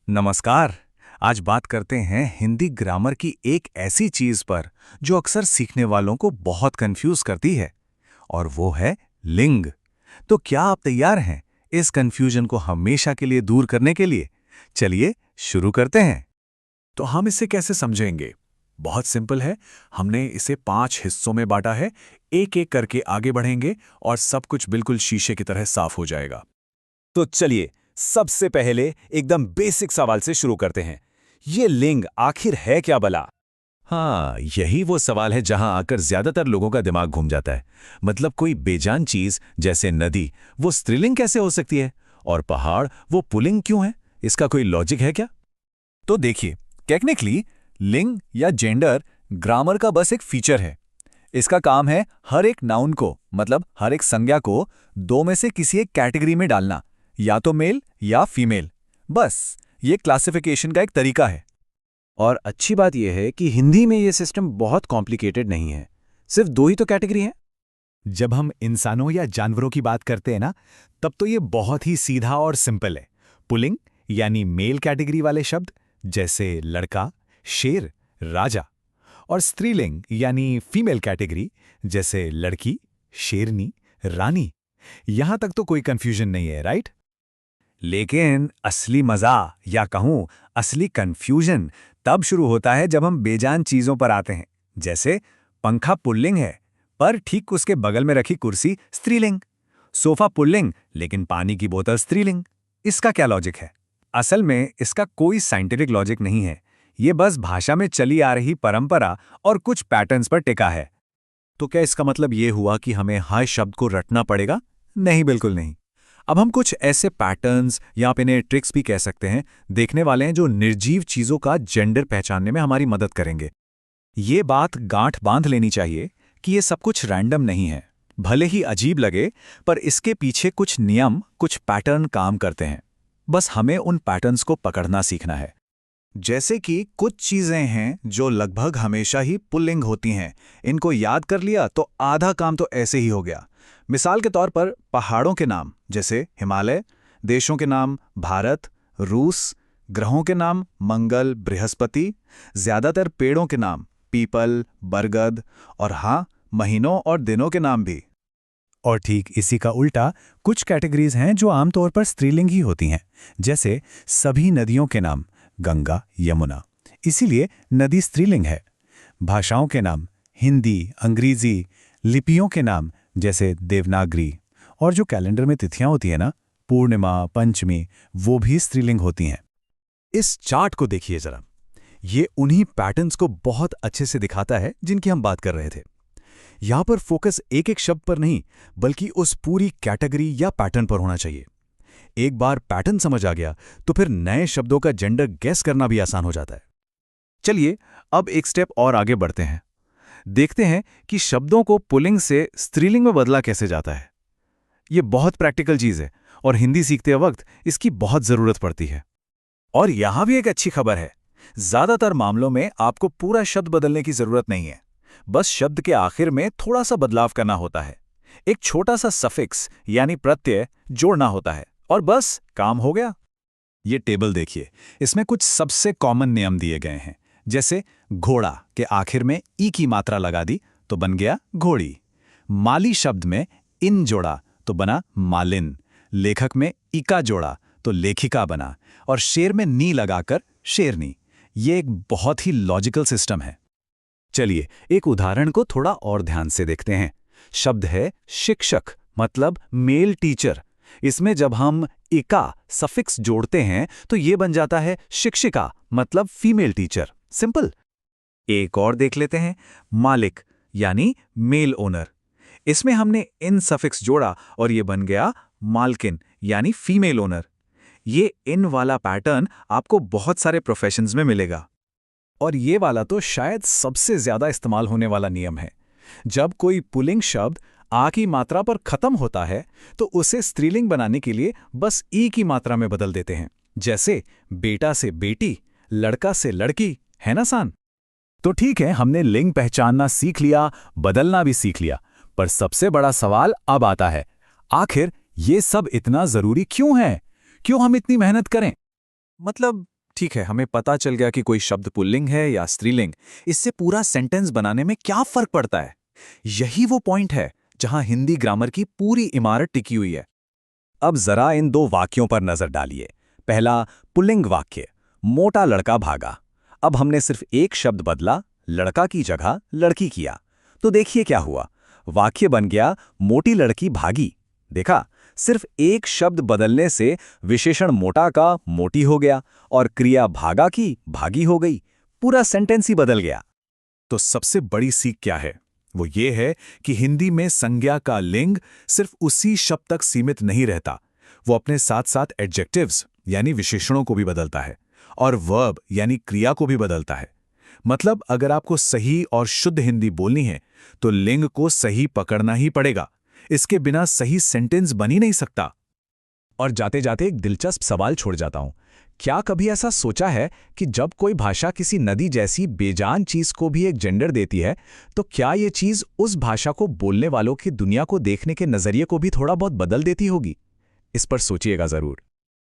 नमस्कार। आज बात करते हैं हिंदी ग्रामर की एक ऐसी चीज पर जो अक्सर सीखने वालों को बहुत कंफ्यूज करती है, और वो है लिंग। तो क्या आप तैयार हैं इस कंफ्यूजन को हमेशा के लिए दूर करने के लिए? चलिए शुरू करते हैं। तो हम इसे कैसे समझेंगे? बहुत सिंपल है। हमने इसे 5 हिस्सों में बांटा है। एक एक करके आगे बढ़ेंगे और सब कुछ बिल्कुल शीशे की तरह साफ हो जाएगा। तो चलिए सबसे पहले एकदम बेसिक सवाल से शुरू करते हैं। ये लिंग आखिर है क्या भला? हाँ, यही वो सवाल है जहां आकर ज्यादातर लोगों का दिमाग घूम जाता है। मतलब कोई बेजान चीज जैसे नदी, वो स्त्रीलिंग कैसे हो सकती है? और पहाड़, वो पुल्लिंग क्यों है? इसका कोई लॉजिक है क्या? तो देखिए, टेक्निकली लिंग या जेंडर ग्रामर का बस एक फीचर है। इसका काम है हर एक नाउन को, मतलब हर एक संज्ञा को, दो में से किसी एक कैटेगरी में डालना, या तो मेल या फीमेल। बस ये क्लासिफिकेशन का एक तरीका है। और अच्छी बात यह है कि हिंदी में ये सिस्टम बहुत कॉम्प्लिकेटेड नहीं है। सिर्फ 2 ही तो कैटेगरी हैं। जब हम इंसानों या जानवरों की बात करते हैं ना, तब तो ये बहुत ही सीधा और सिंपल है। पुल्लिंग यानी मेल कैटेगरी वाले शब्द जैसे लड़का, शेर, राजा। और स्त्रीलिंग यानी फीमेल कैटेगरी जैसे लड़की, शेरनी, रानी। यहां तक तो कोई कंफ्यूजन नहीं है, राइट? लेकिन असली मजा, या कहूं असली कंफ्यूजन, तब शुरू होता है जब हम बेजान चीजों पर आते हैं। जैसे पंखा पुल्लिंग है, पर ठीक उसके बगल में रखी कुर्सी स्त्रीलिंग। सोफा पुल्लिंग, लेकिन पानी की बोतल स्त्रीलिंग। इसका क्या लॉजिक है? असल में इसका कोई साइंटिफिक लॉजिक नहीं है। ये बस भाषा में चली आ रही परंपरा और कुछ पैटर्न्स पर टिका है। तो क्या इसका मतलब ये हुआ कि हमें हर शब्द को रटना पड़ेगा? नहीं, बिल्कुल नहीं। अब हम कुछ ऐसे पैटर्न्स या आप इन्हें ट्रिक्स भी कह सकते हैं, देखने वाले हैं जो निर्जीव चीजों का जेंडर पहचानने में हमारी मदद करेंगे। ये बात गांठ बांध लेनी चाहिए कि ये सब कुछ रैंडम नहीं है। भले ही अजीब लगे, पर इसके पीछे कुछ नियम, कुछ पैटर्न काम करते हैं। बस हमें उन पैटर्न्स को पकड़ना सीखना है। जैसे कि कुछ चीजें हैं जो लगभग हमेशा ही पुल्लिंग होती हैं। इनको याद कर लिया तो आधा काम तो ऐसे ही हो गया। मिसाल के तौर पर पहाड़ों के नाम जैसे हिमालय, देशों के नाम भारत, रूस, ग्रहों के नाम मंगल, बृहस्पति, ज्यादातर पेड़ों के नाम पीपल, बरगद, और हाँ, महीनों और दिनों के नाम भी। और ठीक इसी का उल्टा कुछ कैटेगरीज हैं जो आमतौर पर स्त्रीलिंग ही होती हैं, जैसे सभी नदियों के नाम गंगा, यमुना, इसीलिए नदी स्त्रीलिंग है। भाषाओं के नाम हिंदी, अंग्रेजी, लिपियों के नाम जैसे देवनागरी, और जो कैलेंडर में तिथियां होती है ना, पूर्णिमा, पंचमी, वो भी स्त्रीलिंग होती हैं। इस चार्ट को देखिए जरा। ये उन्हीं पैटर्न्स को बहुत अच्छे से दिखाता है जिनकी हम बात कर रहे थे। यहां पर फोकस एक एक शब्द पर नहीं, बल्कि उस पूरी कैटेगरी या पैटर्न पर होना चाहिए। एक बार पैटर्न समझ आ गया तो फिर नए शब्दों का जेंडर गैस करना भी आसान हो जाता है। चलिए अब एक स्टेप और आगे बढ़ते हैं। देखते हैं कि शब्दों को पुल्लिंग से स्त्रीलिंग में बदला कैसे जाता है। यह बहुत प्रैक्टिकल चीज है और हिंदी सीखते वक्त इसकी बहुत जरूरत पड़ती है। और यहां भी एक अच्छी खबर है। ज्यादातर मामलों में आपको पूरा शब्द बदलने की जरूरत नहीं है। बस शब्द के आखिर में थोड़ा सा बदलाव करना होता है। एक छोटा सा सफिक्स यानी प्रत्यय जोड़ना होता है और बस काम हो गया। ये टेबल देखिए, इसमें कुछ सबसे कॉमन नियम दिए गए हैं। जैसे घोड़ा के आखिर में ई की मात्रा लगा दी तो बन गया घोड़ी। माली शब्द में इन जोड़ा तो बना मालिन। लेखक में इका जोड़ा तो लेखिका बना। और शेर में नी लगाकर शेरनी। ये एक बहुत ही लॉजिकल सिस्टम है। चलिए एक उदाहरण को थोड़ा और ध्यान से देखते हैं। शब्द है शिक्षक, मतलब मेल टीचर। इसमें जब हम इका सफिक्स जोड़ते हैं तो ये बन जाता है शिक्षिका, मतलब फीमेल टीचर। सिंपल। एक और देख लेते हैं, मालिक यानी मेल ओनर। इसमें हमने इन सफिक्स जोड़ा और ये बन गया मालकिन यानी फीमेल ओनर। ये इन वाला पैटर्न आपको बहुत सारे प्रोफेशंस में मिलेगा। और ये वाला तो शायद सबसे ज्यादा इस्तेमाल होने वाला नियम है। जब कोई पुल्लिंग शब्द आ की मात्रा पर खत्म होता है तो उसे स्त्रीलिंग बनाने के लिए बस ई की मात्रा में बदल देते हैं। जैसे बेटा से बेटी, लड़का से लड़की, है ना सान? तो ठीक है, हमने लिंग पहचानना सीख लिया, बदलना भी सीख लिया, पर सबसे बड़ा सवाल अब आता है, आखिर ये सब इतना जरूरी क्यों है? क्यों हम इतनी मेहनत करें? मतलब ठीक है, हमें पता चल गया कि कोई शब्द पुल्लिंग है या स्त्रीलिंग। इससे पूरा सेंटेंस बनाने में क्या फर्क पड़ता है? यही वो पॉइंट है जहां हिंदी ग्रामर की पूरी इमारत टिकी हुई है। अब जरा इन दो वाक्यों पर नजर डालिए। पहला पुल्लिंग वाक्य, मोटा लड़का भागा। अब हमने सिर्फ एक शब्द बदला, लड़का की जगह लड़की किया। तो देखिए क्या हुआ, वाक्य बन गया मोटी लड़की भागी। देखा, सिर्फ एक शब्द बदलने से विशेषण मोटा का मोटी हो गया और क्रिया भागा की भागी हो गई। पूरा सेंटेंस ही बदल गया। तो सबसे बड़ी सीख क्या है? वो ये है कि हिंदी में संज्ञा का लिंग सिर्फ उसी शब्द तक सीमित नहीं रहता, वो अपने साथ साथ एडजेक्टिव्स यानी विशेषणों को भी बदलता है और वर्ब यानी क्रिया को भी बदलता है। मतलब अगर आपको सही और शुद्ध हिंदी बोलनी है तो लिंग को सही पकड़ना ही पड़ेगा। इसके बिना सही सेंटेंस बन ही नहीं सकता। और जाते जाते एक दिलचस्प सवाल छोड़ जाता हूं। क्या कभी ऐसा सोचा है कि जब कोई भाषा किसी नदी जैसी बेजान चीज को भी एक जेंडर देती है, तो क्या ये चीज उस भाषा को बोलने वालों की दुनिया को देखने के नजरिए को भी थोड़ा बहुत बदल देती होगी? इस पर सोचिएगा जरूर।